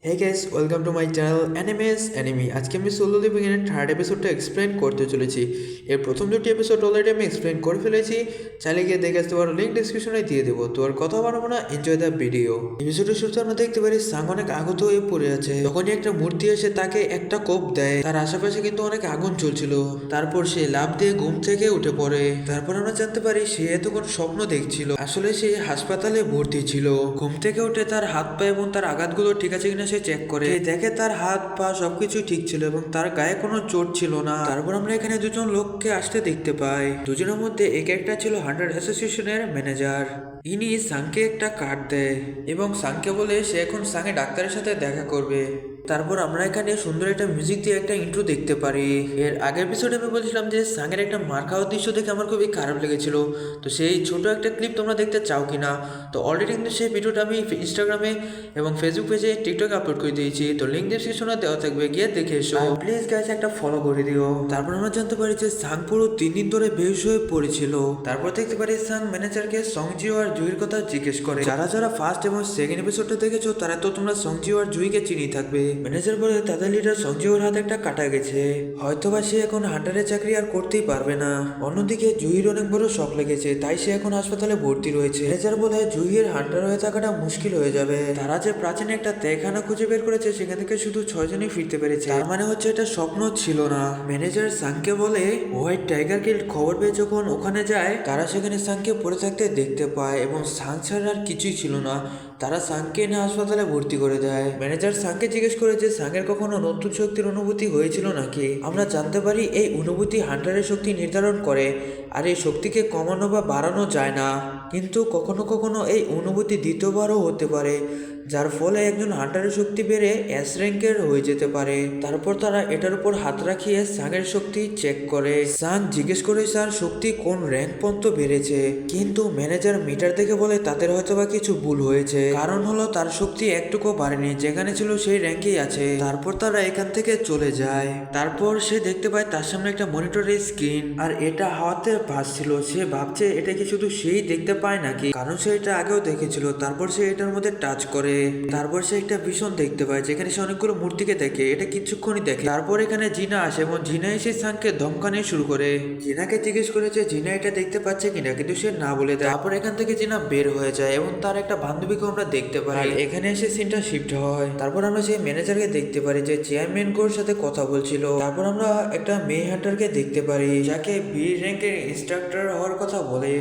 Hey guys, welcome to my channel animes anime. আজকে আমি solo living এর third এপিসোডটা এক্সপ্লেন করতে চলেছি। এর প্রথম দুটি এপিসোড অলরেডি আমি এক্সপ্লেন করে ফেলেছি, চাইলে গিয়ে দেখে আসতে পারো, লিঙ্ক ডিসক্রিপশনে দিয়ে দেবো। তো আর কথা বাড়াবো না, এনজয় দ্য ভিডিও। এপিসোডের শুরুতে আমরা দেখতে পারি সাং অনেক আহত হয়ে পড়ে আছে। তখনই একটা মূর্তি এসে তাকে একটা কোপ দেয়। তার আশেপাশে কিন্তু অনেক আগুন চলছিল। তারপর সে লাফ দিয়ে ঘুম থেকে উঠে পড়ে। তারপর আমরা জানতে পারি সে এতক্ষণ স্বপ্ন দেখছিল, আসলে সে হাসপাতালে ভর্তি ছিল। ঘুম থেকে উঠে তার হাত পা এবং তার আঘাতগুলো ঠিক আছে কিনা সে চেক করে। সে দেখে তার হাত পা সবকিছু ঠিক ছিল এবং তার গায়ে কোনো চোট ছিল না। তারপর আমরা এখানে দুজন লোককে আসতে দেখতে পাই। দুজনের মধ্যে এক একটা ছিল হান্টার অ্যাসোসিয়েশনের ম্যানেজার। ইনি সাংকে একটা কার্ড দেয় এবং সাংকে বলে সে এখন সাংয়ে ডাক্তারের সাথে দেখা করবে। তারপর আমরা এখানে সুন্দর একটা মিউজিক দিয়ে একটা ইন্ট্রো দেখতে পারি। এর আগের এপিসোডে আমি বলছিলাম যে সাংয়ের একটা মার খাওয়ার দৃশ্য দেখে আমার খুবই খারাপ লেগেছিল। তো সেই ছোট একটা ক্লিপ তোমরা দেখতে চাও কিনা? তো অলরেডি কিন্তু সেই ভিডিওটা আমি ইনস্টাগ্রামে এবং ফেসবুক পেজে টিকটকে আপলোড করে দিয়েছি। তো লিঙ্ক ডিসক্রিপশনে দেওয়া থাকবে, গিয়ে দেখে এসো। প্লিজ গাইস একটা ফলো করে দিও। তারপর আমরা জানতে পারি যে সাং পুরো 3 দিন ধরে বেহুশ হয়ে পড়েছিল। তারপর দেখতে পারি সাং ম্যানেজারকে সংজিও আর জুইয়ের কথা জিজ্ঞেস করে। যারা যারা ফার্স্ট এবং সেকেন্ড এপিসোডটা দেখেছো তারা তো তোমরা সংজিও আর জুইকে চিনি থাকবে। ম্যানেজার বলে তাদের লিডার সংজিওর হাতে একটা কাটা গেছে, হয়তোবা সে এখন হান্টারের চাকরি আর করতেই পারবে না। অন্যদিকে জুহির অনেক বড় শক লেগেছে, তাই সে এখন হাসপাতালে ভর্তি রয়েছে। ম্যানেজার বলে জুহির হান্টার হয়ে থাকাটা মুশকিল হয়ে যাবে। তারা যে প্রাচীন একটা তহখানা খুঁজে বের করেছে সেখান থেকে শুধু 6 জনই ফিরতে পেরেছে, তার মানে হচ্ছে এটা স্বপ্ন ছিল না। ম্যানেজার সাংকে বলে হোয়াইট টাইগার গিল্ড খবর পেয়ে যখন ওখানে যায় তারা সেখানে সাংকে পড়ে থাকতে দেখতে পায় এবং সাং ছাড়া আর কিছুই ছিল না। তারা সাংকে এনে হাসপাতালে ভর্তি করে দেয়। ম্যানেজার সাংকে জিজ্ঞেস করে যে সাংয়ের কখনো নতুন শক্তির অনুভূতি হয়েছিল নাকি। আমরা জানতে পারি এই অনুভূতি হান্টারের শক্তি নির্ধারণ করে, আর এই শক্তিকে কমানো বা বাড়ানো যায় না। কিন্তু কখনো কখনো এই অনুভূতি দ্বিতীয়বারও হতে পারে, যার ফলে একজন হান্টারের শক্তি বেড়ে এস র্যাঙ্কের হয়ে যেতে পারে। তারপর তারা এটার উপর হাত রাখিয়ে সাংয়ের শক্তি চেক করে। সাং জিজ্ঞেস করে স্যার শক্তি কোন র্যাঙ্ক পর্যন্ত বেড়েছে, কিন্তু ম্যানেজার মিটার দেখে বলে তাদের হয়তোবা কিছু ভুল হয়েছে, কারণ হলো তার শক্তি একটুকু বাড়েনি, যেখানে ছিল সেই র্যাঙ্কেই আছে। তারপর তারা এখান থেকে চলে যায়। তারপর সে দেখতে পায় তার সামনে একটা মনিটরের স্ক্রিন, আর এটা হাওয়াতে ভাসছিল। সে ভাবছে এটা কি শুধু সেই দেখতে পায় নাকি, কারণ সে এটা আগেও দেখেছিল। তারপর সে এটার মধ্যে টাচ করে। তারপর সে একটা ভীষণ দেখতে পায় যেখানে সে অনেকগুলো মূর্তিকে দেখে। এটা কিছুক্ষণই দেখে। তারপর এখানে জিনা আসে এবং জিনা এসে সাংকে ধমকানো শুরু করে। জিনাকে জিজ্ঞেস করেছে জিনা এটা দেখতে পাচ্ছে কিনা, কিন্তু সে না বলে দেয়। তারপর এখান থেকে জিনা বের হয়ে যায় এবং তার একটা বান্ধবীকে আমরা দেখতে পাই। এখানে এসে সিনটা শিফট হয়। তারপর আমরা সেই ম্যানেজারকে দেখতে পারি যে চেয়ারম্যান কোর সাথে কথা বলছিল। তারপর আমরা একটা মেয়ে হান্টারকে দেখতে পারি যাকে বি র্যাঙ্কের ইনস্ট্রাক্টর হওয়ার কথা বলে।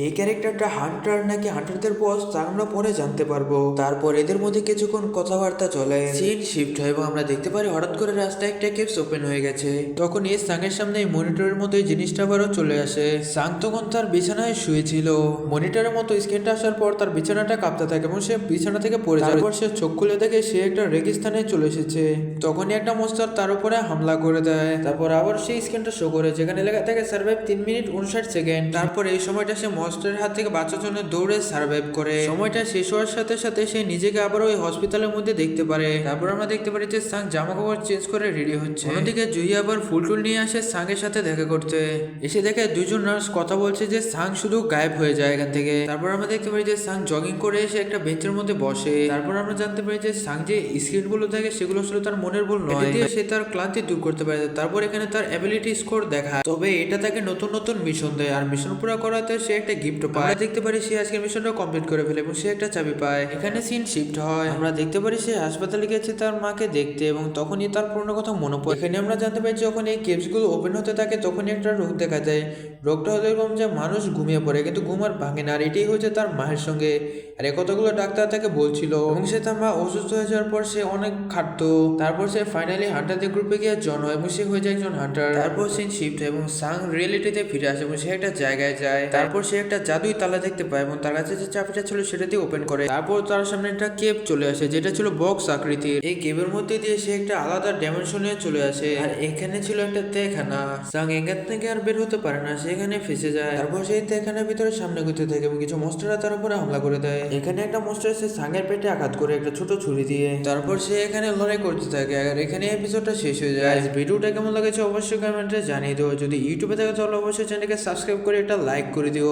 এই ক্যারেক্টারটা হান্টার নাকি হান্টারদের বস তা আমরা পরে জানতে পারবো। তারপর এদের মধ্যে কিছুক্ষণ কথাবার্তা চলে, সিন শিফট হয় এবং আমরা দেখতে পারি হঠাৎ করে রাস্তায় একটা কেপস ওপেন হয়ে গেছে। তখন এই সাংয়ের সামনে মনিটরের মতো এই জিনিসটা আবারও চলে আসে। সাং তখন তার বিছানায় শুয়েছিল। মনিটরের মতো স্ক্রিনটা আসার পর তার বিছানাটা কাঁপতে থাকে এবং সে বিছানা থেকে পড়ে যায়। তারপর সে চোখ খুলে দেখে সে একটা রেগিস্তানে চলে এসেছে। তখনই একটা মনস্টার তার উপরে হামলা করে দেয়। তারপর আবার সেই স্ক্রিনটা শো করে যেখানে লেখা থাকে সার্ভাইভ 3 মিনিট 59 সেকেন্ড। তারপর এই সময়টা সে মনস্টারের হাত থেকে বাঁচার জন্য দৌড়ে সার্ভাইভ করে। সময়টা শেষ হওয়ার সাথে সাথে সে নিজেকে আবার ওই হসপিটালের মধ্যে দেখতে পারে। তারপর আমরা দেখতে পারি যে সাং জামা কাপড় চেঞ্জ করে রেডি হচ্ছে। অন্যদিকে জুই আবার ফুল টুল নিয়ে আসে সাংয়ের সাথে দেখা করতে। এসে দেখে দুজন নার্স কথা বলছে যে সাং শুধু গায়েব হয়ে যায় এখান থেকে। তারপর আমরা দেখতে পারি যে সাং জগিং করে এসে একটা বেঞ্চের মধ্যে বসে। তারপর আমরা জানতে পারি যে সাং যে স্ক্রিন গুলো থাকে সেগুলো আসলে তার মনের ভুল নয়, দিয়ে সে তার ক্লান্তি দূর করতে পারে। তারপর এখানে তার অ্যাবিলিটি স্কোর দেখায়, তবে এটা তাকে নতুন নতুন মিশন দেয়, আর মিশন পুরো করাতে সে একটা গিফট পায়। আমরা দেখতে পারি সে আজকের মিশনটা কমপ্লিট করে ফেলে এবং সে একটা চাবি পায়। এখানে সিন শিফট হয়। আমরা দেখতে পারি সে হাসপাতালে গেছে তার মাকে দেখতে এবং তখনই তার পুরনো কথা মনে পড়ে। এখানে আমরা জানতে পারি যখন এই কেপস গুলো ওপেন হতে থাকে তখনই একটা রোগ দেখা যায়। রোগটা হলো এরকম যে মানুষ ঘুমিয়ে পড়ে কিন্তু ঘুম আর ভাঙে না, আর এটাই হয়েছে তার মায়ের সঙ্গে। আর এই কথাগুলো ডাক্তার তাকে বলছিল এবং সে তার মা অসুস্থ হয়ে যাওয়ার পর সে অনেক খাটতো। তারপর সে ফাইনালি হান্টারদের গ্রুপে গিয়ে জয়েন হয় এবং সে হয়ে যায় একজন হান্টার। তারপর সিন শিফট হয় এবং সাং রিয়েলিটিতে ফিরে আসে এবং সে একটা জায়গায় যায়। তারপর সে একটা জাদুই তালা দেখতে পায় এবং তার কাছে যে চাবিটা ছিল সেটা দিয়ে ওপেন করে। তারপর তার সামনে একটা কেপ চলে আসে যেটা ছিল বক্স আকৃতির। এই কেপের মধ্যে দিয়ে সে একটা আলাদা ডাইমেনশনে চলে আসে, আর এখানে ছিল একটা তেখানা। সাং এখান থেকে আর বের হতে পারে না, সেখানে ফেসে যায়। তারপর সেই তেখানার ভিতরে সামনে ঘুরতে থাকে এবং কিছু মনস্টাররা তার উপরে হামলা করে দেয়। এখানে একটা মনস্টার এসে সাঙ্গের পেটে আঘাত করে একটা ছোট ছুরি দিয়ে, তারপর সে এখানে লড়াই করতে থাকে আর এখানে এপিসোডটা শেষ হয়ে যায়। ভিডিওটা কেমন লাগেছে অবশ্যই কমেন্টে জানিয়ে দিও। যদি ইউটিউবে থেকে চলো অবশ্যই চ্যানেলকে সাবস্ক্রাইব করে একটা লাইক করে দিও।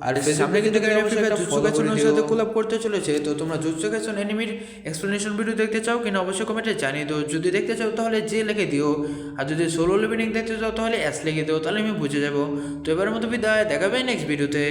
আর সামনে কিন্তু জুৎসু কাইসেনের সাথে কোলাব করতে চলেছে, তো তোমরা জুৎসু কাইসেন এনিমির এক্সপ্লেনেশন ভিডিও দেখতে চাও কিনা অবশ্যই কমেন্টে জানিয়ে দিও। যদি দেখতে চাও তাহলে জে লিখে দিও, আর যদি সোলো লিভিং দেখতে চাও তাহলে এস লিখে দিও, তাহলে আমি বুঝে যাবো। তো এবারের মতো বিদায়, দেখাবে নেক্সট ভিডিওতে।